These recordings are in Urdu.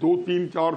2, 3, 4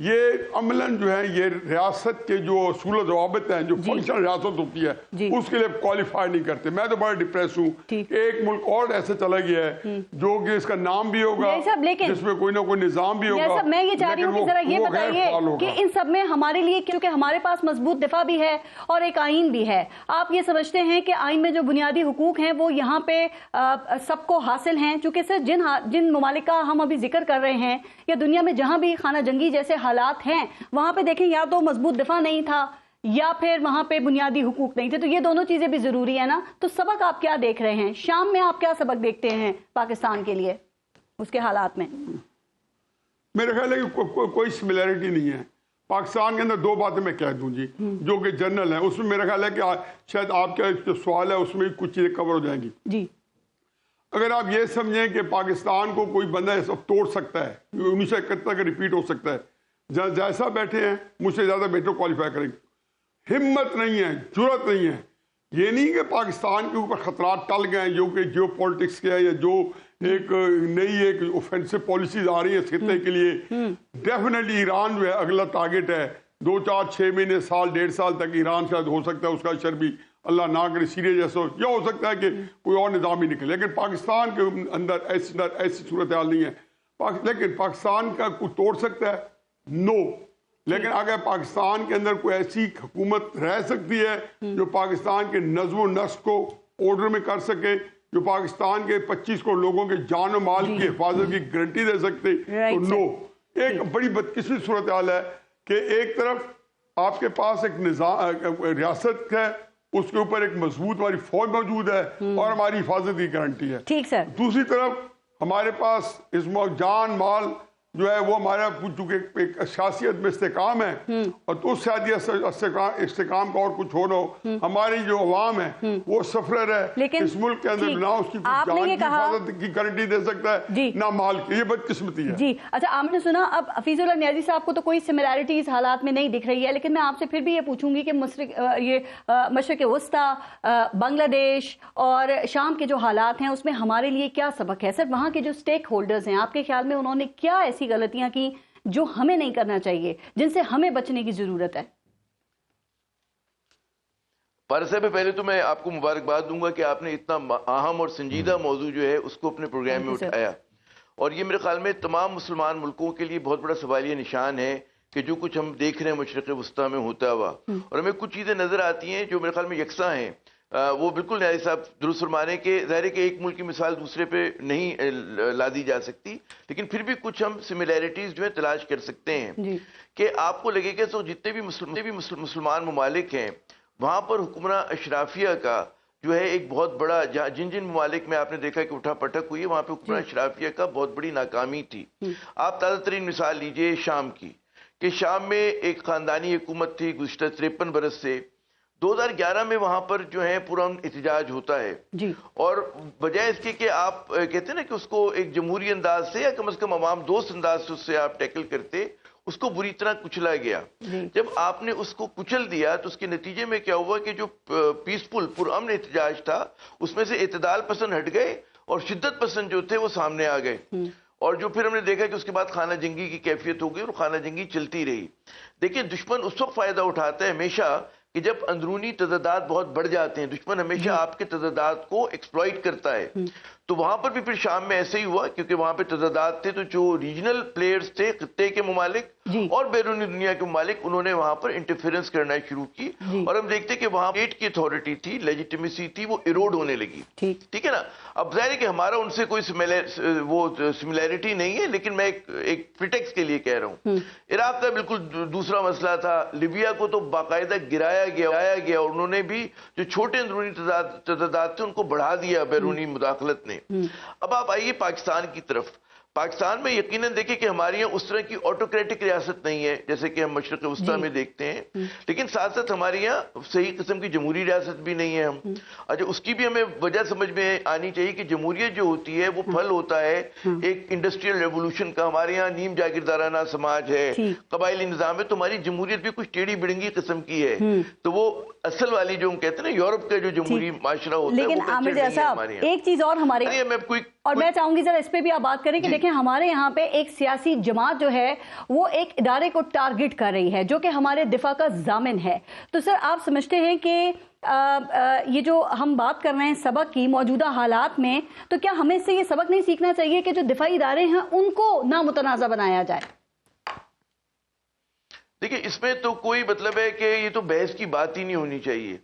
یہ عملاً جو ہے یہ ریاست کے جو اصول و ضوابط ہیں جو فنکشنل ریاست ہوتی ہے اس کے لیے کوالیفائی نہیں کرتے. میں تو بڑا ڈپریس ہوں کہ ایک ملک اور ایسے چلا گیا ہے جو کہ اس کا نام بھی ہوگا جس میں کوئی نہ کوئی نظام بھی ہوگا. میں یہ چاہ رہی ہوں کہ ذرا یہ بتائیے کہ ان سب میں ہمارے لیے، کیونکہ ہمارے پاس مضبوط دفاع بھی ہے اور ایک آئین بھی ہے، آپ یہ سمجھتے ہیں کہ آئین میں جو بنیادی حقوق ہیں وہ یہاں پہ سب کو حاصل ہیں؟ چونکہ سر جن ممالک کا ہم ابھی ذکر کر رہے ہیں یا دنیا میں جہاں بھی خانہ جنگی جیسے حالات ہیں وہاں پہ دیکھیں یا تو مضبوط دفاع نہیں تھا یا پھر وہاں پہ بنیادی حقوق نہیں تھے، تو یہ دونوں چیزیں بھی ضروری ہے نا. تو سبق آپ کیا دیکھ رہے ہیں شام میں؟ آپ کیا سبق دیکھتے ہیں پاکستان کے لیے اس کے حالات میں؟ میرا خیال ہے کہ کوئی سملیرٹی نہیں ہے. پاکستان کے اندر دو باتیں میں کہہ دوں جی جو کہ جنرل ہیں، اس میں میرا خیال ہے کہ شاید آپ کا جو سوال ہے اس میں کچھ چیزیں کور ہو جائیں گی. جی اگر آپ یہ سمجھیں کہ پاکستان کو کوئی بندہ سب توڑ سکتا ہے، 1971 کا ریپیٹ ہو سکتا ہے، جیسا بیٹھے ہیں مجھ سے زیادہ بیٹر کوالیفائی کریں گے. ہمت نہیں ہے، جرت نہیں ہے. یہ نہیں کہ پاکستان کے اوپر خطرات ٹل گئے ہیں جو کہ جیو پولیٹکس کے ہے یا جو ایک نئی ایک اوفینسو پالیسیز آ رہی ہیں اس خطے کے لیے. ڈیفینیٹلی ایران جو ہے اگلا ٹارگیٹ ہے. 2 4 6 مہینے سال 1.5 سال تک ایران شاید ہو سکتا ہے اس کا اشر بھی اللہ نہ کرے سیریا جیسا، یا ہو سکتا ہے کہ کوئی اور نظام ہی نکلے. لیکن پاکستان کے اندر ایسی صورتحال نہیں ہے. لیکن پاکستان کا کوئی توڑ سکتا ہے؟ نو. لیکن اگر پاکستان کے اندر کوئی ایسی حکومت رہ سکتی ہے جو پاکستان کے نظم و نسق کو آرڈر میں کر سکے، جو پاکستان کے 25 کروڑ لوگوں کے جان و مال کی حفاظت کی گارنٹی دے سکتے، تو نو. ایک بڑی بدقسمت صورتحال ہے کہ ایک طرف آپ کے پاس ایک نظام ریاست ہے، اس کے اوپر ایک مضبوط ہماری فوج موجود ہے اور ہماری حفاظت کی گارنٹی ہے. ٹھیک سر. دوسری طرف ہمارے پاس اس جان مال جو ہے وہ ہمارا چونکہ ایک سیاست میں استحکام ہے اور تو اس استحکام کا اور کچھ ہو رہا ہو. ہماری جو عوام ہے وہ سفرر ہے اس ملک کے اندر، نہ اس کی جان کی حفاظت کی گارنٹی دے سکتا ہے نہ مال کی. یہ بدقسمتی ہے. جی اچھا، آپ نے سنا اب حفیظ اللہ نیازی صاحب کو تو کوئی سملیرٹی حالات میں نہیں دکھ رہی ہے، لیکن میں آپ سے پھر بھی یہ پوچھوں گی کہ مشرق وسطی، بنگلہ دیش اور شام کے جو حالات ہیں اس میں ہمارے لیے کیا سبق ہے؟ سر وہاں کے جو سٹیک ہولڈرز ہیں آپ کے خیال میں انہوں نے کیا ایسی غلطیاں کی جو ہمیں نہیں کرنا چاہیے، جن سے ہمیں بچنے کی ضرورت ہے؟ پارس صاحب، پہلے تو میں آپ کو مبارکباد دوں گا کہ آپ نے اتنا اہم اور سنجیدہ موضوع جو ہے اس کو اپنے پروگرام میں اٹھایا، اور یہ میرے خیال میں تمام مسلمان ملکوں کے لیے بہت بڑا سوالیہ نشان ہے کہ جو کچھ ہم دیکھ رہے ہیں مشرق وسطیٰ میں ہوتا ہوا، اور ہمیں کچھ چیزیں نظر آتی ہیں جو میرے خیال میں یکساں ہیں. وہ بالکل نیازی صاحب درست فرمانے کے ظاہر ہے کہ ایک ملک کی مثال دوسرے پہ نہیں لادی جا سکتی، لیکن پھر بھی کچھ ہم سملیرٹیز جو ہے تلاش کر سکتے ہیں کہ آپ کو لگے کہ جتنے بھی مسلمان ممالک ہیں وہاں پر حکمراں اشرافیہ کا جو ہے ایک بہت بڑا، جن ممالک میں آپ نے دیکھا کہ اٹھا پٹک ہوئی ہے وہاں پہ حکمراں اشرافیہ کا بہت بڑی ناکامی تھی. آپ تازہ ترین مثال لیجئے شام کی، کہ شام میں ایک خاندانی حکومت تھی گزشتہ 53 برس سے. 2011 میں وہاں پر جو ہے پرامن احتجاج ہوتا ہے، اور بجائے اس کے کہ آپ کہتے ہیں نا کہ اس کو ایک جمہوری انداز سے یا کم از کم عوام دوست انداز سے اس سے آپ ٹیکل کرتے، اس کو بری طرح کچلا گیا. جب آپ نے اس کو کچل دیا تو اس کے نتیجے میں کیا ہوا کہ جو پیسفل پرامن احتجاج تھا اس میں سے اعتدال پسند ہٹ گئے اور شدت پسند جو تھے وہ سامنے آ گئے. اور جو پھر ہم نے دیکھا کہ اس کے بعد خانہ جنگی کی کیفیت ہو گئی اور خانہ جنگی چلتی رہی. دیکھیں دشمن اس وقت فائدہ اٹھاتا ہے ہمیشہ کہ جب اندرونی تضادات بہت بڑھ جاتے ہیں. دشمن ہمیشہ آپ کے تضادات کو ایکسپلائٹ کرتا ہے. تو وہاں پر بھی پھر شام میں ایسے ہی ہوا کیونکہ وہاں پہ تضادات تھے، تو جو ریجنل پلیئرز تھے خطے کے ممالک اور بیرونی دنیا کے ممالک، انہوں نے وہاں پر انٹرفیرنس کرنا شروع کی، اور ہم دیکھتے کہ وہاں اسٹیٹ کی اتھارٹی تھی، لیجیٹیمیسی تھی، وہ ایروڈ ہونے لگی. ٹھیک ہے نا. اب ظاہر ہے کہ ہمارا ان سے کوئی سملیرٹی نہیں ہے، لیکن میں ایک پریٹیکس کے لیے کہہ رہا ہوں. عراق کا بالکل دوسرا مسئلہ تھا. لیبیا کو تو باقاعدہ گرایا گیا اور انہوں نے بھی جو چھوٹے اندرونی تضادات تھے ان کو بڑھا دیا بیرونی مداخلت نے. اب آپ آئیے پاکستان کی طرف. پاکستان میں یقیناً دیکھیں کہ ہمارے یہاں اس طرح کی آٹوکریٹک ریاست نہیں ہے جیسے کہ ہم مشرق وسطیٰ میں دیکھتے ہیں، لیکن ساتھ ساتھ ہمارے یہاں صحیح قسم کی جمہوری ریاست بھی نہیں ہے. ہم اچھا اس کی بھی ہمیں وجہ سمجھ میں آنی چاہیے کہ جمہوریت جو ہوتی ہے وہ پھل ہوتا ہے ایک انڈسٹریل ریولوشن کا. ہمارے یہاں نیم جاگیردارانہ سماج ہے، قبائلی نظام ہے، تو ہماری جمہوریت بھی کچھ ٹیڑھی بڑنگی قسم کی ہے. تو وہ اصل والی جو ہم کہتے ہیں نا یورپ کا جو جمہوری معاشرہ ہوتا ہے، لیکن عامر صاحب ایک چیز اور ہمارے میں کوئی اور میں چاہوں گی ذرا اس پہ بھی آپ بات کریں کہ دیکھیں ہمارے یہاں پہ ایک سیاسی جماعت جو ہے وہ ایک ادارے کو ٹارگٹ کر رہی ہے جو کہ ہمارے دفاع کا ضامن ہے. تو سر آپ سمجھتے ہیں کہ یہ جو ہم بات کر رہے ہیں سبق کی موجودہ حالات میں، تو کیا ہمیں اس سے یہ سبق نہیں سیکھنا چاہیے کہ جو دفاعی ادارے ہیں ان کو نامتنازع بنایا جائے؟ دیکھیں اس میں تو کوئی مطلب ہے کہ یہ تو بحث کی بات ہی نہیں ہونی چاہیے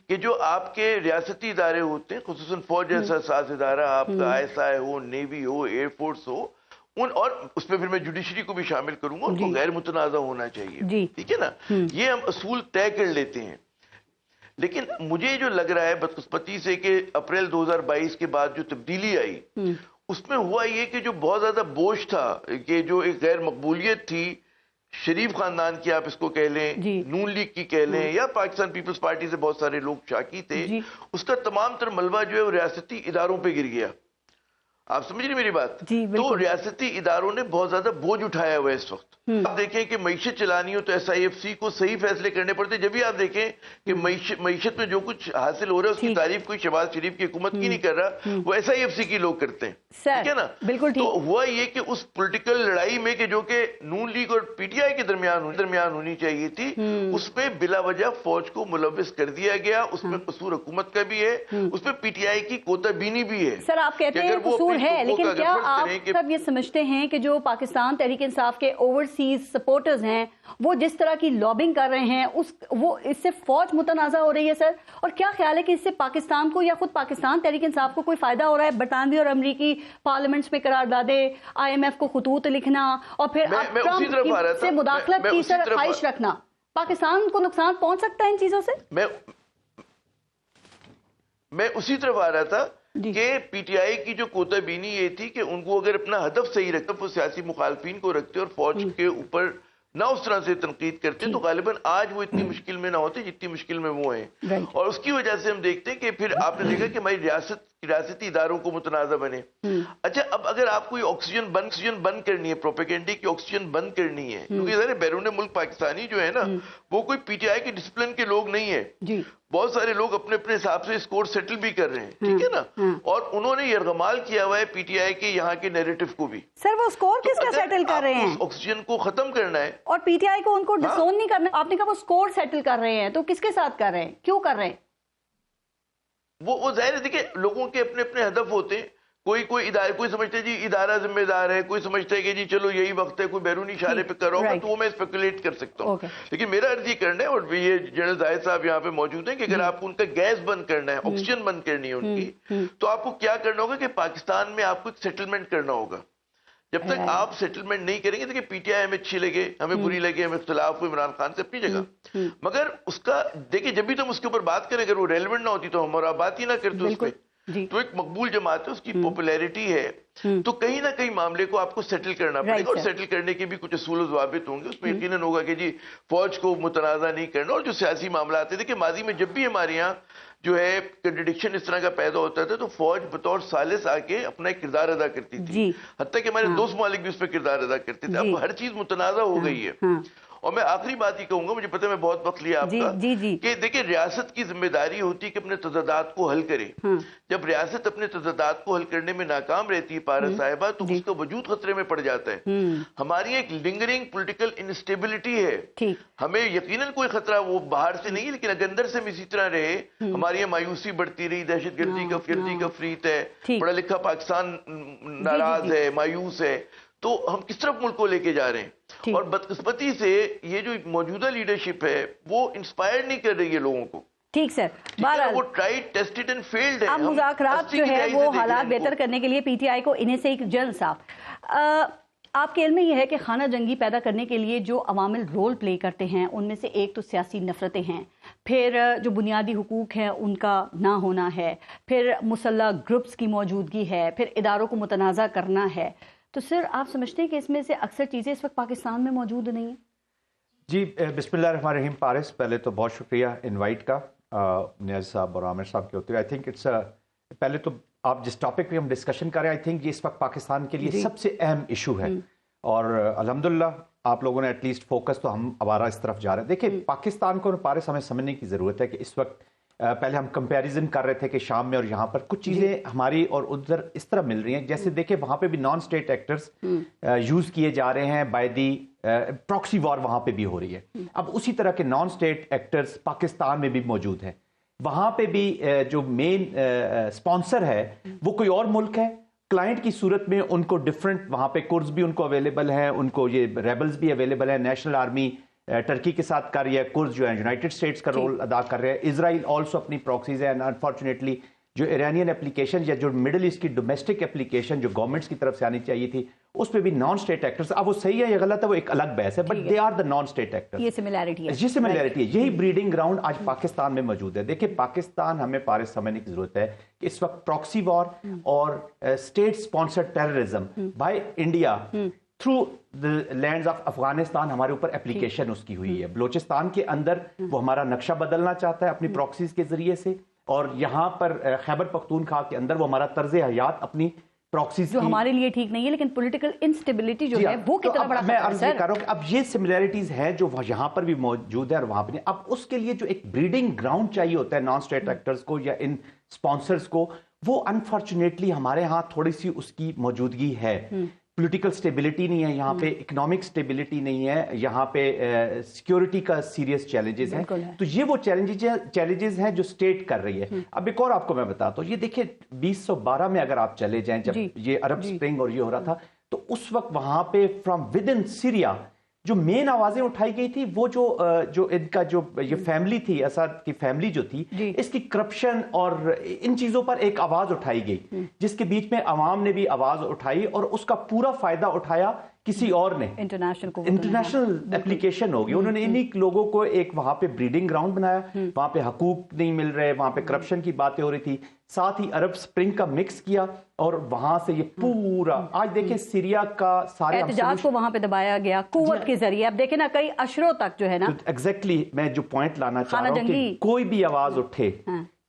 کہ جو آپ کے ریاستی ادارے ہوتے ہیں، خصوصاً فوج جیسا ساز ادارہ، آپ کا آئی ایس آئی ہو، نیوی ہو، ایئر فورس ہو، اور اس میں پھر میں جوڈیشری کو بھی شامل کروں گا، ان کو غیر متنازع ہونا چاہیے. ٹھیک ہے نا، یہ ہم اصول طے کر لیتے ہیں. لیکن مجھے جو لگ رہا ہے بدقسمتی سے کہ اپریل 2022 کے بعد جو تبدیلی آئی اس میں ہوا یہ کہ جو بہت زیادہ بوجھ تھا، کہ جو ایک غیر مقبولیت تھی شریف خاندان کی، آپ اس کو کہہ لیں، نون لیگ کی کہہ لیں، یا پاکستان پیپلز پارٹی سے بہت سارے لوگ شاکی تھے، اس کا تمام تر ملبہ جو ہے وہ ریاستی اداروں پہ گر گیا. آپ سمجھ رہی میری بات؟ تو ریاستی اداروں نے بہت زیادہ بوجھ اٹھایا ہوا ہے اس وقت. آپ دیکھیں کہ معیشت چلانی ہو تو ایس آئی ایف سی کو صحیح فیصلے کرنے پڑتے. جب بھی آپ دیکھیں کہ معیشت میں جو کچھ حاصل ہو رہا ہے اس کی تعریف کوئی شہباز شریف کی حکومت کی نہیں کر رہا، وہ ایس آئی ایف سی کے لوگ کرتے ہیں. ٹھیک ہے نا؟ تو ہوا یہ کہ اس پولیٹیکل لڑائی میں کہ جو کہ نون لیگ اور پی ٹی آئی کے درمیان ہونی چاہیے تھی، اس میں بلا وجہ فوج کو ملوث کر دیا گیا. اس میں قصور حکومت کا بھی ہے، اس میں پی ٹی آئی کی کوتا بینی بھی ہے. سر آپ کہتے ہیں قصور ہے، لیکن کیا آپ سب یہ سمجھتے ہیں کہ جو پاکستان تحریک انصاف کے اوورسیز سپورٹرز ہیں وہ جس طرح کی لابنگ کر رہے ہیں وہ اس سے فوج متنازع ہو رہی ہے سر؟ اور کیا خیال ہے کہ اس سے پاکستان کو یا خود پاکستان تحریک انصاف کو کوئی فائدہ ہو رہا ہے؟ برطانوی اور امریکی پارلیمنٹس میں قراردادیں، آئی ایم ایف کو خطوط لکھنا اور پھر ٹرمپ سے مداخلت کی سر خواہش رکھنا، پاکستان کو نقصان پہنچ سکتا ہے ان چیزوں سے؟ میں اسی طرف آ رہا تھا کہ پی ٹی آئی کی جو کوتا بینی یہ تھی کہ ان کو اگر اپنا ہدف صحیح رکھتا، وہ سیاسی مخالفین کو رکھتے اور فوج کے اوپر نہ اس طرح سے تنقید کرتے تو غالباً آج وہ اتنی مشکل میں نہ ہوتے جتنی مشکل میں وہ ہیں. اور اس کی وجہ سے ہم دیکھتے ہیں کہ پھر آپ نے دیکھا کہ ہماری ریاستی اداروں کو متنازع بنے. اچھا، اب اگر آپ کوئی آکسیجن بند کرنی ہے، پروپیگنڈے کی آکسیجن بند کرنی ہے، کیونکہ ظاہر بیرون ملک پاکستانی جو ہے نا وہ کوئی پی ٹی آئی کی ڈسپلن کے لوگ نہیں ہیں. بہت سارے لوگ اپنے حساب سے اسکور سیٹل بھی کر رہے ہیں. ٹھیک ہے نا، اور انہوں نے یرغمال کیا ہوا ہے پی ٹی آئی کے یہاں کے نیریٹو کو بھی. سر وہ اسکور کس کا سیٹل کر رہے ہیں؟ آکسیجن کو ختم کرنا ہے اور پی ٹی آئی کو ان کو ڈسون نہیں کرنا. آپ نے کہا وہ اسکور سیٹل کر رہے ہیں، تو کس کے ساتھ کر رہے ہیں، کیوں کر رہے ہیں؟ وہ ظاہر ہے، دیکھیں لوگوں کے اپنے ہدف ہوتے ہیں. کوئی سمجھتا ہے جی ادارہ ذمہ دار ہے، کوئی سمجھتا ہے کہ جی چلو یہی وقت ہے، کوئی بیرونی اشارے پہ کر رہا ہوگا تو وہ میں اسپیکولیٹ کر سکتا ہوں. لیکن میرا عرض یہ کرنا ہے، اور یہ جنرل زاہد صاحب یہاں پہ موجود ہیں، کہ اگر آپ کو ان کا گیس بند کرنا ہے، آکسیجن بند کرنی ہے ان کی، تو آپ کو کیا کرنا ہوگا کہ پاکستان میں آپ کو ایک سیٹلمنٹ کرنا ہوگا. جب تک آپ سیٹلمنٹ نہیں کریں گے، دیکھیں پی ٹی آئی ہمیں اچھی لگے، ہمیں بری لگے، ہمیں اختلاف ہو عمران خان سے اپنی جگہ، مگر اس کا دیکھیں جب بھی تم اس کے اوپر بات کریں، اگر وہ ریلیونٹ نہ ہوتی تو ہم اور بات ہی نہ کرتے اس پہ. تو ایک مقبول جماعت ہے، اس کی پاپولیرٹی ہے، تو کہیں نہ کہیں معاملے کو آپ کو سیٹل کرنا پڑے گا. اور سیٹل کرنے کے بھی کچھ اصول و ضوابط ہوں گے. اس میں یقیناً ہوگا کہ جی فوج کو متنازع نہیں کرنا. اور جو سیاسی معاملات ہیں، دیکھیں ماضی میں جب بھی ہمارے یہاں جو ہے کنٹرڈکشن اس طرح کا پیدا ہوتا تھا تو فوج بطور ثالث آ کے اپنا ایک کردار ادا کرتی تھی. حتیٰ کہ ہمارے دوست ممالک بھی اس پہ کردار ادا کرتے تھے. اب ہر چیز متنازع ہو گئی ہے. اور میں آخری بات ہی کہوں گا، مجھے پتہ ہے میں بہت وقت لیا آپ کا، کہ دیکھیں ریاست کی ذمہ داری ہوتی ہے کہ اپنے تضادات کو حل کرے. جب ریاست اپنے تضادات کو حل کرنے میں ناکام رہتی ہے پارس صاحبہ، تو اس کا وجود خطرے میں پڑ جاتا ہے. ہماری ایک لنگرنگ پولیٹیکل انسٹیبلٹی ہے. ہمیں یقیناً کوئی خطرہ وہ باہر سے نہیں ہے، لیکن اگر اندر سے اسی طرح رہے، ہماری یہاں مایوسی بڑھتی رہی، دہشت گردی کا فریت ہے، پڑھا لکھا پاکستان ناراض ہے، مایوس ہے، تو ہم کس طرف ملک کو لے کے جا رہے ہیں. اور بدقسمتی سے یہ جو موجودہ لیڈرشپ ہے وہ انسپائر نہیں کر رہی ہے لوگوں کو. ٹھیک سر، بہرحال وہ ٹرائیڈ ٹیسٹڈ اینڈ فیلڈ ہے. اب مذاکرات جو ہے وہ حالات بہتر کرنے کے لیے پی ٹی آئی کو انہیں سے ایک جنرل صاحب، آپ کے علم میں یہ ہے کہ خانہ جنگی پیدا کرنے کے لیے جو عوامل رول پلے کرتے ہیں ان میں سے ایک تو سیاسی نفرتیں ہیں، پھر جو بنیادی حقوق ہیں ان کا نہ ہونا ہے، پھر مسلح گروپس کی موجودگی ہے، پھر اداروں کو متنازع کرنا ہے. تو سر آپ سمجھتے ہیں کہ اس میں سے اکثر چیزیں اس وقت پاکستان میں موجود نہیں ہیں؟ جی بسم اللہ الرحمن الرحیم. پارس، پہلے تو بہت شکریہ انوائٹ کا نیاز صاحب اور عامر صاحب کے ہوتے ہوئے. آئی تھنک اٹس پہلے تو آپ جس ٹاپک پہ ہم ڈسکشن کر رہے ہیں، آئی تھنک یہ اس وقت پاکستان کے لیے سب سے اہم ایشو ہے. اور الحمدللہ آپ لوگوں نے ایٹ لیسٹ فوکس تو ہمارا اس طرف جا رہا ہے. دیکھیں پاکستان کو پارس ہمیں سمجھنے کی ضرورت ہے کہ اس وقت پہلے ہم کمپیریزن کر رہے تھے کہ شام میں اور یہاں پر کچھ چیزیں ہماری اور ادھر اس طرح مل رہی ہیں. جیسے دیکھیں وہاں پہ بھی نان اسٹیٹ ایکٹرز یوز کیے جا رہے ہیں بائی دی پراکسی وار, وہاں پہ بھی ہو رہی ہے. اب اسی طرح کے نان اسٹیٹ ایکٹرز پاکستان میں بھی موجود ہیں. وہاں پہ بھی جو مین اسپانسر ہے وہ کوئی اور ملک ہے. کلائنٹ کی صورت میں ان کو ڈفرنٹ, وہاں پہ کرز بھی ان کو اویلیبل ہیں, ان کو یہ ریبلز بھی اویلیبل ہیں. نیشنل آرمی ٹرکی کے ساتھ کر رہی ہے, کرز جو ہے یونائٹڈ اسٹیٹس کا رول ادا کر رہے ہیں. اسرائیل آلسو اپنی پراکسیز ہے. انفارچونیٹلی جو ایرانین اپلیکیشن یا جو مڈل ایسٹ کی ڈومیسٹک اپلیکیشن جو گورنمنٹس کی طرف سے آنی چاہیے تھی, اس پہ بھی نان اسٹیٹ ایکٹرز, اب وہ صحیح ہے یا غلط ہے وہ ایک الگ بحث ہے, but they are the non state actors. یہ سملیرٹی ہے, یہ سملیرٹی ہے. یہی بریڈنگ گراؤنڈ آج پاکستان میں موجود ہے. دیکھیں پاکستان, ہمیں پارس سمجھنے کی ضرورت ہے کہ اس وقت پراکسی وار اور state sponsored terrorism by India through the lands of Afghanistan ہمارے اوپر اپلیکیشن اس کی ہوئی ہے. بلوچستان کے اندر وہ ہمارا نقشہ بدلنا چاہتا ہے اپنی پراکسیز کے ذریعے سے, اور یہاں پر خیبر پختونخوا کے اندر وہ ہمارا طرز حیات اپنی پراکسیز جو ہمارے لیے ٹھیک نہیں ہے, لیکن پولیٹیکل انسٹیبلٹی جو ہے وہ کتنا بڑا میں عرض یہ کر رہا ہوں کہ اب یہ سملیرٹیز ہیں جو یہاں پر بھی موجود ہے اور وہاں پہ نہیں. اب اس کے لیے جو ایک بریڈنگ گراؤنڈ چاہیے ہوتا ہے نان اسٹیٹ ایکٹرز کو یا ان اسپانسرز کو, وہ انفارچونیٹلی ہمارے ہاں تھوڑی سی اس کی موجودگی ہے. پولیٹیکل سٹیبلٹی نہیں ہے یہاں پہ, اکنامک سٹیبلٹی نہیں ہے یہاں پہ, سیکیورٹی کا سیریس چیلنجز ہیں. تو یہ وہ چیلنجز ہیں جو اسٹیٹ کر رہی ہے. اب ایک اور آپ کو میں بتاتا ہوں, یہ دیکھیں 2012 میں اگر آپ چلے جائیں جب یہ عرب سپرنگ اور یہ ہو رہا تھا, تو اس وقت وہاں پہ فرام ود ان سیریا جو مین آوازیں اٹھائی گئی تھی وہ جو ان کا جو یہ فیملی تھی, اسد کی فیملی جو تھی, اس کی کرپشن اور ان چیزوں پر ایک آواز اٹھائی گئی, جس کے بیچ میں عوام نے بھی آواز اٹھائی اور اس کا پورا فائدہ اٹھایا کسی اور نے. انٹرنیشنل اپلیکیشن ہوگی. انہوں نے انہی لوگوں کو ایک وہاں پہ بریڈنگ گراؤنڈ بنایا, وہاں پہ حقوق نہیں مل رہے, وہاں پہ کرپشن کی باتیں ہو رہی تھی, ساتھ ہی عرب سپرنگ کا مکس کیا, اور وہاں سے یہ پورا آج دیکھیں سیریا کا سارے احتجاج کو وہاں پہ دبایا گیا قوت کے ذریعے. اب دیکھیں نا کئی اشروں تک جو ہے نا, ایگزیکٹلی میں جو پوائنٹ لانا چاہ رہا ہوں کہ کوئی بھی آواز اٹھے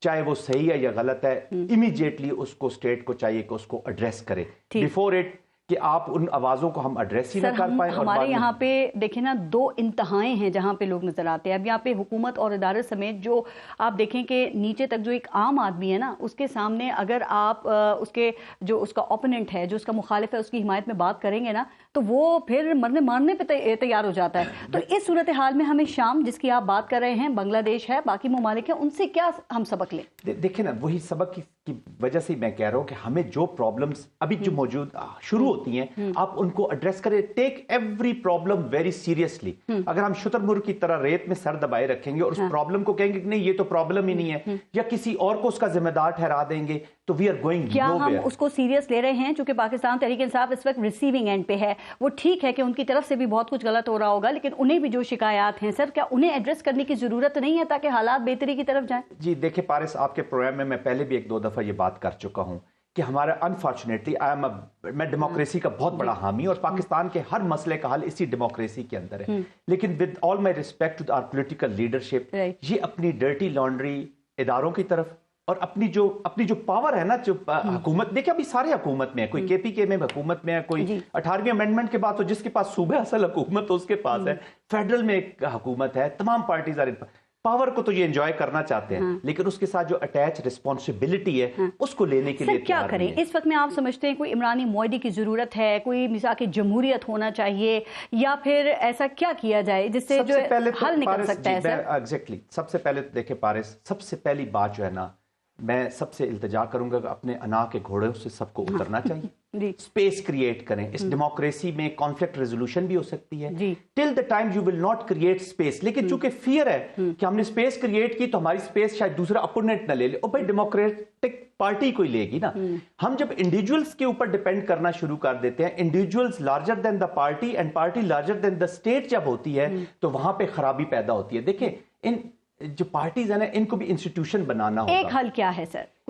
چاہے وہ صحیح ہے یا غلط ہے, امیڈیٹلی اس کو اسٹیٹ کو چاہیے کہ اس کو ایڈریس کرے بیفور اٹ, کہ آپ ان آوازوں کو ہم ایڈریس ہی نہ کر پائیں. ہمارے یہاں پہ دیکھیں نا دو انتہائیں ہیں جہاں پہ لوگ نظر آتے ہیں. اب یہاں پہ حکومت اور ادارے سمیت جو آپ دیکھیں کہ نیچے تک جو ایک عام آدمی ہے نا, اس کے سامنے اگر آپ اس کے جو اس کا اوپوننٹ ہے, جو اس کا مخالف ہے, اس کی حمایت میں بات کریں گے نا, تو وہ پھر مارنے پہ تیار ہو جاتا ہے. تو اس صورتحال میں ہمیں شام جس کی آپ بات کر رہے ہیں, بنگلہ دیش ہے, باقی ممالک ہیں, ان سے کیا ہم سبق لیں؟ دیکھیں نا وہی سبق کی وجہ سے میں کہہ رہا ہوں کہ ہمیں جو پرابلمز ابھی جو موجود شروع ہوتی ہیں آپ ان کو ایڈریس کریں. Take every problem very seriously. اگر ہم شتر مرغ کی طرح ریت میں سر دبائے رکھیں گے اور اس پرابلم کو کہیں گے کہ نہیں یہ تو پرابلم ہی نہیں ہے, یا کسی اور کو اس کا ذمہ دار ٹھہرا دیں گے, تو وی آر گوئنگ کیا ہم اس کو سیریس لے رہے ہیں؟ چونکہ پاکستان تحریک انصاف اس وقت ریسیونگ اینڈ پہ ہے. وہ ٹھیک ہے کہ ان کی طرف سے بھی بہت کچھ غلط ہو رہا ہوگا, لیکن انہیں بھی جو شکایات ہیں سر, کیا انہیں ایڈریس کرنے کی ضرورت نہیں ہے تاکہ حالات بہتری کی طرف جائیں؟ جی دیکھیں پارس, آپ کے پروگرام میں پہلے بھی ایک دو دفعہ یہ بات کر چکا ہوں کہ ہمارا انفارچونیٹلی میں ڈیموکریسی کا بہت بڑا حامی اور پاکستان کے ہر مسئلے کا حل اسی ڈیموکریسی کے اندر ہے. لیکن with all my respect to our political leadership, یہ اپنی ڈرٹی لانڈری اداروں کی طرف اور اپنی جو پاور ہے نا, جو حکومت, دیکھیں ابھی سارے حکومت میں ہے, کوئی کے پی کے میں حکومت میں ہے, کوئی 18ویں امینڈمنٹ کے بعد تو جس کے پاس صوبہ اصل حکومت تو اس کے پاس ہے, فیڈرل میں ایک حکومت ہے, تمام پارٹیز آر پاور کو تو یہ انجوائے کرنا چاہتے ہیں, لیکن اس کے ساتھ جو اٹیچ ریسپانسبلٹی ہے اس کو لینے کے لیے کیا کریں اس وقت میں؟ آپ سمجھتے ہیں کوئی عمرانی معاہدے کی ضرورت ہے, کوئی مساق جمہوریت ہونا چاہیے, یا پھر ایسا کیا کیا جائے جس سے جو حل نکل سکتا ہے؟ ایگزیکٹلی سب سے پہلے تو دیکھیں پارس, سب سے پہلی بات جو ہے نا, میں سب سے التجا کروں گا کہ اپنے انا کے گھوڑوں سے سب کو اترنا چاہیے. اسپیس کریٹ کریں. اس ڈیموکریسی میں کانفلکٹ ریزولوشن بھی ہو سکتی ہے till the time you will not create space. لیکن چونکہ فیئر ہے کہ ہم نے اسپیس کریٹ کی تو ہماری اسپیس شاید دوسرا اپوننٹ نہ لے لے, اور بھائی ڈیموکریٹک پارٹی کوئی لے گی نا. ہم جب انڈیویجولز کے اوپر ڈیپینڈ کرنا شروع کر دیتے ہیں, individuals larger than the party and party larger than the state جب ہوتی ہے, تو وہاں پہ خرابی پیدا ہوتی ہے. دیکھیں ان جو پارٹیز ہیں نا, ان کو بھی انسٹیٹیوشن بنانا ہوگا. ایک حل کیا ہے سر؟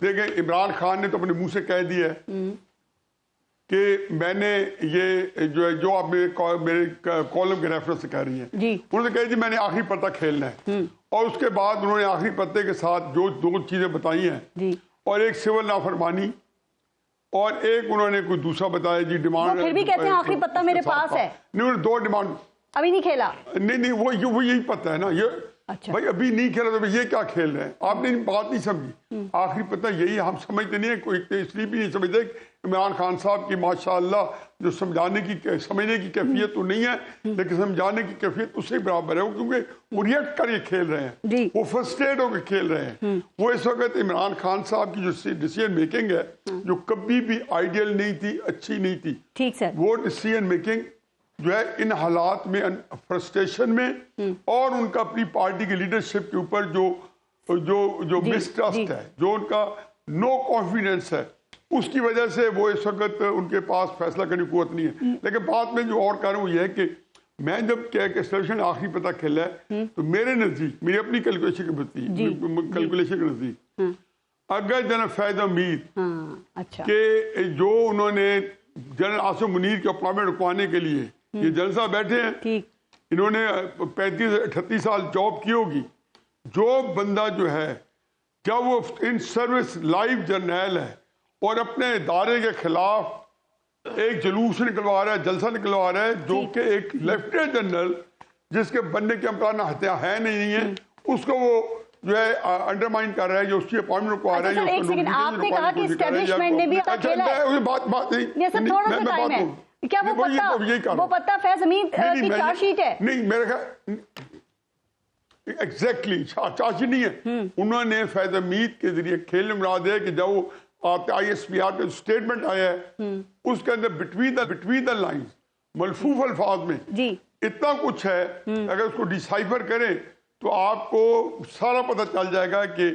دیکھیں عمران خان نے تو اپنے منہ سے کہہ دیا ہے کہ میں نے یہ جو آپ میرے کالم کے ریفرنس سے کہہ رہی ہیں انہوں نے کہا جی میں نے آخری پتہ کھیلنا ہے، اور اس کے بعد انہوں نے آخری پتے کے ساتھ جو 2 چیزیں بتائی ہیں، اور ایک سول نافرمانی اور ایک انہوں نے کوئی دوسرا بتایا جی ڈیمانڈ، پھر بھی کہتے ہیں آخری پتہ میرے پاس ہے، نہیں انہوں نے 2 ڈیمانڈ ابھی نہیں کھیلا، نہیں وہ یہی پتہ ہے نا، یہ بھائی ابھی نہیں کھیلا تو یہ کیا کھیل رہے ہیں، آپ نے بات نہیں سمجھی، آخری پتہ یہی ہم سمجھتے نہیں ہیں، کوئی اس لیے بھی نہیں سمجھتے عمران خان صاحب کی ماشاءاللہ جو سمجھنے کی کیفیت تو نہیں ہے، لیکن سمجھانے کی کیفیت اس سے برابر ہے، کیونکہ وہ ریئیکٹ کر کے کھیل رہے ہیں، وہ فرسٹریٹ ہو کے کھیل رہے ہیں، وہ اس وقت عمران خان صاحب کی جو ڈیسیژن میکنگ ہے جو کبھی بھی آئیڈیل نہیں تھی، اچھی نہیں تھی، ٹھیک سر، وہ ڈیسیژن میکنگ جو ہے ان حالات میں فرسٹریشن میں اور ان کا اپنی پارٹی کی لیڈرشپ کے اوپر جو مسٹرسٹ ہے، جو ان کا نو کانفیڈنس ہے، اس کی وجہ سے وہ اس وقت ان کے پاس فیصلہ کرنے کی قوت نہیں ہے۔ لیکن بات میں جو اور کہہ رہا ہوں وہ یہ ہے کہ میں جب کہہ کہ اسٹیبلشمنٹ آخری پتہ کھیلا ہے تو میرے نزدیک، میری اپنی کیلکولیشن کے نزدیک اگر جناب فیض حمید کہ جو انہوں نے جنرل عاصم منیر کے اپوائنٹمنٹ رکوانے کے لیے یہ جلسہ بیٹھے ہیں، انہوں نے 35-38 سال جاب کی ہوگی، جو بندہ جو ہے جب وہ ان سروس لائف جرنیل ہے اور اپنے ادارے کے خلاف ایک جلوس نکلوا رہا ہے، جلسہ نکلوا رہا ہے، جو کہ ایک لیفٹیننٹ جنرل جس کے بننے کے امکان ہے نہیں ہے، اس کو وہ جو ہے انڈرمائن کر رہا ہے، جو اس کی اپوائنٹمنٹ رکوا رہا ہے۔ ایک سیکنڈ، آپ نے کہا کہ اسٹیبلشمنٹ نے بھی کھیلا ہے، بات نہیں، کیا وہ پتہ فیض حمید کی چارج شیٹ ہے؟ نہیں، میرے خیال ایگزیکٹلی چارج شیٹ نہیں ہے، انہوں نے فیض حمید کے ذریعے کھیل میں مراد ہے کہ جب وہ آئی ایس پی آر کا اسٹیٹمنٹ آیا ہے اس کے اندر بٹوین دا لائنز ملفوف الفاظ میں اتنا کچھ ہے، اگر اس کو ڈیسائفر کریں تو آپ کو سارا پتہ چل جائے گا کہ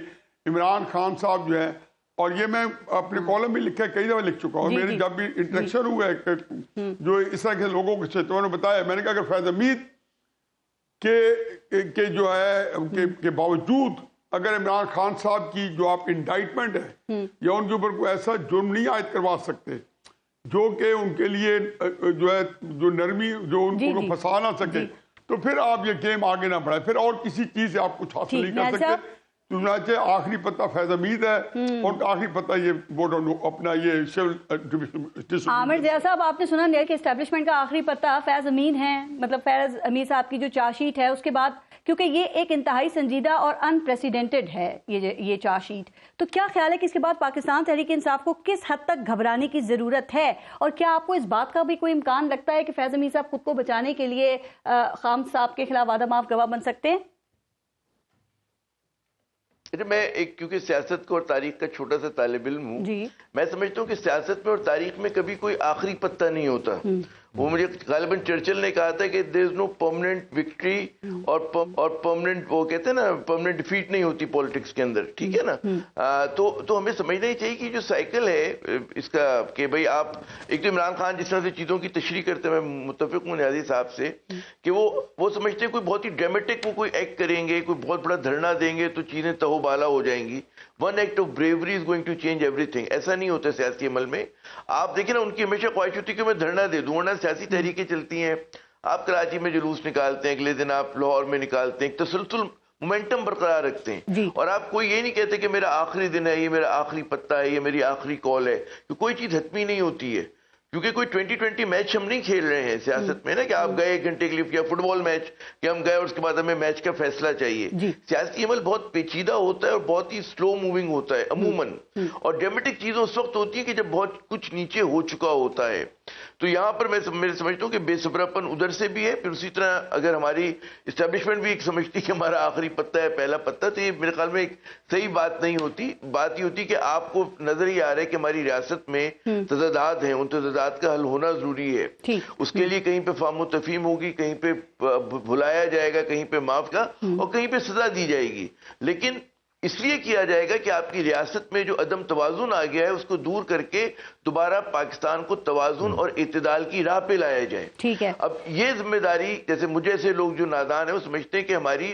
عمران خان صاحب جو ہے، اور یہ میں اپنے کالم میں لکھا ہے، کئی دفعہ لکھ چکا ہوں، میرے جب بھی انٹریکشن ہوا ہے جو اس طرح کے لوگوں کے سے، تو انہوں نے بتایا، میں نے کہا کہ فیض حمید کے جو ہے کے باوجود اگر عمران خان صاحب کی جو آپ انڈائٹمنٹ ہے یا ان کے اوپر کوئی ایسا جرم نہیں عائد کروا سکتے جو کہ ان کے لیے جو ہے جو نرمی جو ان کو پھنسا نہ سکے، تو پھر آپ یہ گیم آگے نہ بڑھائیں، پھر اور کسی چیز سے آپ کچھ حاصل نہیں کر سکتے۔ چنانچہ آخری پتہ فیض حمید ہے اور آخری پتہ یہ اپنا یہ عامر ضیاء صاحب، آپ نے سنا کہ اسٹیبلشمنٹ کا آخری پتہ فیض حمید ہیں، مطلب فیض حمید صاحب کی جو چارج شیٹ ہے اس کے بعد، کیونکہ یہ ایک انتہائی سنجیدہ اور انپریسیڈنٹڈ ہے یہ چارج شیٹ، تو کیا خیال ہے کہ اس کے بعد پاکستان تحریک انصاف کو کس حد تک گھبرانے کی ضرورت ہے، اور کیا آپ کو اس بات کا بھی کوئی امکان لگتا ہے کہ فیض حمید صاحب خود کو بچانے کے لیے خان صاحب کے خلاف وعدہ معاف گواہ بن سکتے ہیں؟ میں ایک کیونکہ سیاست کو اور تاریخ کا چھوٹا سا طالب علم ہوں، میں سمجھتا ہوں کہ سیاست میں اور تاریخ میں کبھی کوئی آخری پتہ نہیں ہوتا۔ وہ مجھے غالباً چرچل نے کہا تھا کہ دیر از نو پرماننٹ وکٹری اور پرماننٹ، وہ کہتے ہیں نا پرماننٹ ڈیفیٹ نہیں ہوتی پولیٹکس کے اندر، ٹھیک ہے نا، تو ہمیں سمجھنا ہی چاہیے کہ جو سائیکل ہے اس کا کہ بھائی آپ ایک تو عمران خان جس طرح سے چیزوں کی تشریح کرتے ہیں، میں متفق ہوں نیازی صاحب سے کہ وہ سمجھتے ہیں کوئی بہت ہی ڈرامیٹک وہ کوئی ایکٹ کریں گے، کوئی بہت بڑا دھرنا دیں گے تو چیزیں تہو بالا ہو جائیں گی، one act of bravery is going to change everything. ایسا نہیں ہوتا سیاسی عمل میں۔ آپ دیکھیں نا، ان کی ہمیشہ خواہش ہوتی ہے کہ میں دھرنا دے دوں، ورنہ سیاسی تحریکیں چلتی ہیں، آپ کراچی میں جلوس نکالتے ہیں، اگلے دن آپ لاہور میں نکالتے ہیں، ایک تسلسل مومنٹم برقرار رکھتے ہیں، اور آپ کوئی یہ نہیں کہتے کہ میرا آخری دن ہے، یہ میرا آخری پتہ ہے، یہ میری آخری کال ہے، کہ کوئی چیز حتمی نہیں ہوتی ہے، کیونکہ کوئی 2020 میچ ہم نہیں کھیل رہے ہیں سیاست میں نا، کہ آپ گئے 1 گھنٹے کے لیے کیا فٹ بال میچ کہ ہم گئے اور اس کے بعد ہمیں میچ کا فیصلہ چاہیے۔ سیاسی عمل بہت پیچیدہ ہوتا ہے اور بہت ہی سلو موونگ ہوتا ہے عموماً، اور ڈرامیٹک چیزیں اس وقت ہوتی ہیں کہ جب بہت کچھ نیچے ہو چکا ہوتا ہے۔ تو یہاں پر میں سمجھتا ہوں کہ بے صبراپن ادھر سے بھی ہے، پھر اسی طرح اگر ہماری اسٹیبلشمنٹ بھی ایک سمجھتی کہ ہمارا آخری پتہ ہے، پہلا پتہ، تو یہ میرے خیال میں ایک صحیح بات نہیں ہوتی۔ بات یہ ہوتی کہ آپ کو نظر ہی آ رہا ہے کہ ہماری ریاست میں تضادات ہیں، ان تضادات کا حل ہونا ضروری ہے، اس کے لیے کہیں پہ فہم و تفہیم ہوگی، کہیں پہ بھلایا جائے گا، کہیں پہ معاف کا، اور کہیں پہ سزا دی جائے گی، لیکن اس لیے کیا جائے گا کہ آپ کی ریاست میں جو عدم توازن آ گیا ہے اس کو دور کر کے دوبارہ پاکستان کو توازن اور اعتدال کی راہ پہ لایا جائے۔ ٹھیک ہے، اب یہ ذمہ داری، جیسے مجھے ایسے لوگ جو نادان ہیں وہ سمجھتے ہیں کہ ہماری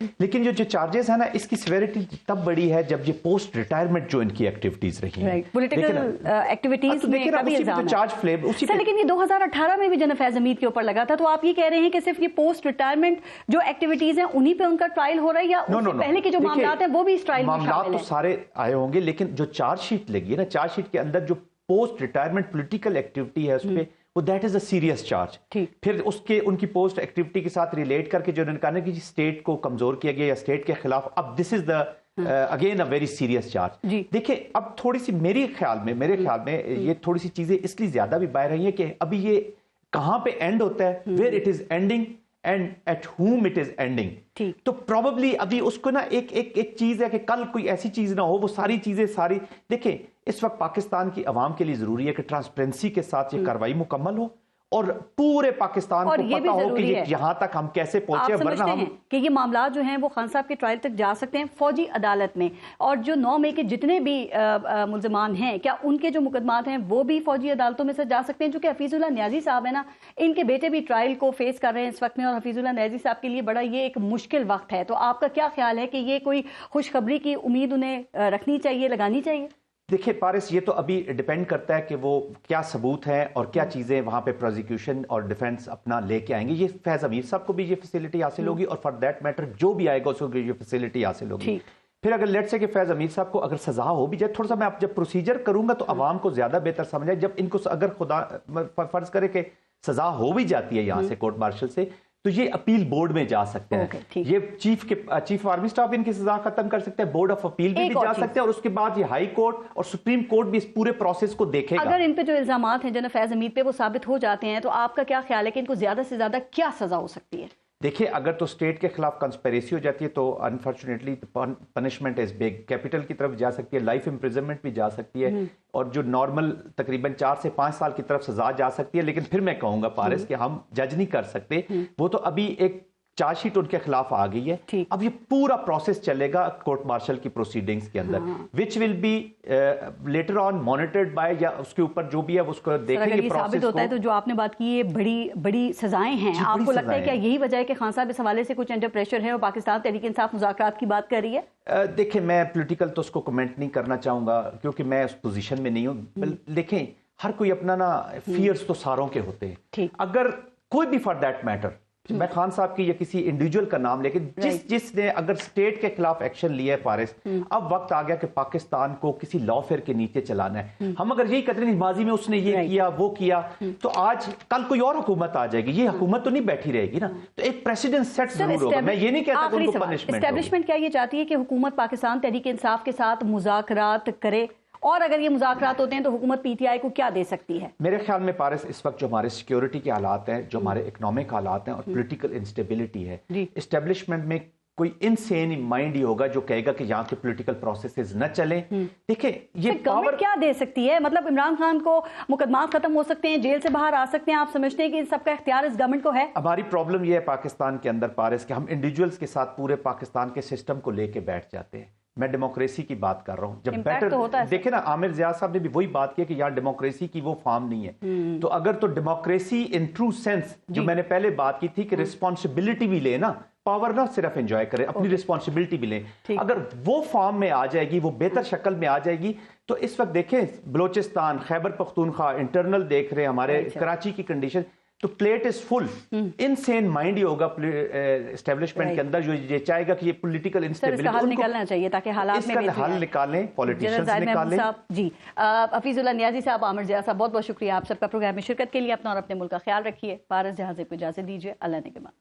لیکن جو چارجز ہے نا اس کی سیویریٹی تب بڑی ہے جب یہ پوسٹ ریٹائرمنٹ جو ان کی ایکٹیویٹیز رہی ہیں پولیٹیکل ایکٹیویٹیز میں کبھی الزام ہے لیکن یہ 2018 میں بھی جناب فیض حمید کے اوپر لگا تھا. تو آپ یہ کہہ رہے ہیں کہ صرف یہ پوسٹ ریٹائرمنٹ جو ایکٹیویٹیز ہیں انہی پہ ان کا ٹرائل ہو رہا ہے یا اس سے پہلے کے جو معاملات ہیں وہ بھی اس ٹرائل میں شامل ہیں؟ معاملات تو سارے آئے ہوں گے لیکن جو چارج شیٹ لگی ہے نا چارج شیٹ کے اندر جو پوسٹ ریٹائرمنٹ پولیٹیکل ایکٹیویٹی ہے اس پہ وہ that is a serious charge. پھر اس کے ان کی پوسٹ ایکٹیویٹی کے ساتھ ریلیٹ کر کے جو انہوں نے کہا کہ اسٹیٹ کو کمزور کیا گیا یا اسٹیٹ کے خلاف اب this is the again a very serious charge. دیکھیں اب تھوڑی سی میرے خیال میں یہ تھوڑی سی چیزیں اس لیے زیادہ بھی باہر رہی ہیں کہ ابھی یہ کہاں پہ اینڈ ہوتا ہے where it is ending and at home it is ending. تو پروبیبلی ابھی اس کو نا ایک چیز ہے کہ کل کوئی ایسی چیز نہ ہو وہ ساری چیزیں دیکھیں اس وقت پاکستان کی عوام کے لیے ضروری ہے کہ ٹرانسپیرنسی کے ساتھ یہ کارروائی مکمل ہو اور پورے پاکستان کو پتا ہو کہ یہاں تک ہم کیسے پہنچے. آپ سمجھتے ہیں کہ یہ معاملات جو ہیں وہ خان صاحب کے ٹرائل تک جا سکتے ہیں فوجی عدالت میں اور جو 9 مئی کے جتنے بھی ملزمان ہیں کیا ان کے جو مقدمات ہیں وہ بھی فوجی عدالتوں میں سے جا سکتے ہیں؟ جو کہ حفیظ اللہ نیازی صاحب ہیں نا ان کے بیٹے بھی ٹرائل کو فیس کر رہے ہیں اس وقت میں اور حفیظ اللہ نیازی صاحب کے لیے بڑا یہ ایک مشکل وقت ہے. تو آپ کا کیا خیال ہے کہ یہ کوئی خوشخبری کی امید انہیں رکھنی چاہیے لگانی چاہیے؟ دیکھیں پارس یہ تو ابھی ڈیپینڈ کرتا ہے کہ وہ کیا ثبوت ہیں اور کیا چیزیں وہاں پہ پروزیکیوشن اور ڈیفینس اپنا لے کے آئیں گے. یہ فیض حمید صاحب کو بھی یہ فیسلٹی حاصل ہوگی اور فار دیٹ میٹر جو بھی آئے گا اس کو یہ فیسلٹی حاصل ہوگی. پھر اگر لیٹ سے کہ فیض حمید صاحب کو اگر سزا ہو بھی جائے تھوڑا سا میں آپ جب پروسیجر کروں گا تو عوام کو زیادہ بہتر سمجھے. جب ان کو اگر خدا فرض کرے کہ سزا ہو بھی جاتی ہے یہاں سے کورٹ مارشل سے تو یہ اپیل بورڈ میں جا سکتے ہیں. یہ چیف آرمی سٹاف ان کی سزا ختم کر سکتے ہیں, بورڈ آف اپیل بھی جا سکتے ہیں اور اس کے بعد یہ ہائی کورٹ اور سپریم کورٹ بھی اس پورے پروسیس کو دیکھے گا. اگر ان پہ جو الزامات ہیں جناب فیض حمید پہ وہ ثابت ہو جاتے ہیں تو آپ کا کیا خیال ہے کہ ان کو زیادہ سے زیادہ کیا سزا ہو سکتی ہے؟ دیکھیں اگر تو اسٹیٹ کے خلاف کنسپیریسی ہو جاتی ہے تو unfortunately punishment is big, capital کی طرف جا سکتی ہے, لائف امپریزنمنٹ بھی جا سکتی ہے اور جو نارمل تقریباً 4 سے 5 سال کی طرف سزا جا سکتی ہے. لیکن پھر میں کہوں گا پارس کہ ہم جج نہیں کر سکتے, وہ تو ابھی ایک چارج شیٹ ان کے خلاف آ گئی ہے. اب یہ پورا پروسیس چلے گا کورٹ مارشل کی پروسیڈنگز کے اندر which will be later on monitored by یا اس کے اوپر جو بھی ہے اس کو دیکھیں گے پروسیس ہوتا ہے. تو جو آپ نے بات کی یہ بڑی سزائیں ہیں, آپ کو لگتا ہے کہ یہی وجہ ہے کہ خان صاحب اس حوالے سے کچھ انڈر پریشر ہے اور پاکستان تحریک انصاف مذاکرات کی بات کر رہی ہے؟ دیکھیں میں پولیٹیکل تو اس کو کمنٹ نہیں کرنا چاہوں گا کیونکہ میں اس پوزیشن میں نہیں ہوں. دیکھیں ہر کوئی اپنا نا فیئرز تو ساروں کے ہوتے ہیں. اگر کوئی بھی فار دیٹ میٹر میں خان صاحب کی یا کسی انڈیویجول کا نام لے کے جس نے اگر اسٹیٹ کے خلاف ایکشن لیا ہے فارس, اب وقت آ گیا کہ پاکستان کو کسی لا فیئر کے نیچے چلانا ہے. ہم اگر یہی کہتے ہیں ماضی میں اس نے یہ کیا وہ کیا تو آج کل کوئی اور حکومت آ جائے گی, یہ حکومت تو نہیں بیٹھی رہے گی نا. تو ایک پریسیڈنٹ سیٹ ضرور ہوگا. میں یہ نہیں کہتا کہ ان کو پنشمنٹ اسٹیبلشمنٹ کیا یہ چاہتی ہے کہ حکومت پاکستان تحریک انصاف کے ساتھ مذاکرات کرے اور اگر یہ مذاکرات ہوتے ہیں تو حکومت پی ٹی آئی کو کیا دے سکتی ہے؟ میرے خیال میں پارس اس وقت جو ہمارے سیکیورٹی کے حالات ہیں, جو ہمارے اکنامک حالات ہیں اور پولیٹیکل انسٹیبلٹی ہے, اسٹیبلشمنٹ میں کوئی انسین مائنڈ ہی ہوگا جو کہے گا کہ یہاں کے پولیٹیکل پروسیسز نہ چلیں. دیکھیں یہ گورنمنٹ کیا دے سکتی ہے؟ مطلب عمران خان کو مقدمات ختم ہو سکتے ہیں, جیل سے باہر آ سکتے ہیں, آپ سمجھتے ہیں کہ ان سب کا اختیار اس گورنمنٹ کو ہے؟ ہماری پرابلم یہ ہے پاکستان کے اندر پارس کہ ہم انڈیویجولز کے ساتھ پورے پاکستان کے سسٹم کو لے کے بیٹھ جاتے ہیں. میں ڈیموکریسی کی بات کر رہا ہوں. جب بیٹر دیکھیں نا عامر زیاد صاحب نے بھی وہی بات کی کہ یہاں ڈیموکریسی کی وہ فارم نہیں ہے. تو اگر تو ڈیموکریسی ان ٹرو سینس جو میں نے پہلے بات کی تھی کہ رسپانسبلٹی بھی لے نا, پاور نہ صرف انجوائے کرے, اپنی رسپانسبلٹی بھی لیں, اگر وہ فارم میں آ جائے گی, وہ بہتر شکل میں آ جائے گی تو اس وقت دیکھیں بلوچستان, خیبر پختونخوا انٹرنل دیکھ رہے ہیں, ہمارے کراچی کی کنڈیشن, تو plate is full. Insane mind ہی ہوگا اسٹیبلشمنٹ کے اندر جو یہ چاہے گا کہ یہ پولیٹیکل انسٹیبلٹی حل نکالنا چاہیے تاکہ حالات میں حل نکالیں, پولیٹیشنز نکالیں. جی حفیظ اللہ نیازی صاحب, عامر زیاد صاحب, بہت بہت شکریہ آپ سب کا پروگرام میں شرکت کے لیے. اپنا اور اپنے ملک کا خیال رکھیے. پارس جہاں سے اجازت دیجیے. اللہ نے کے بعد.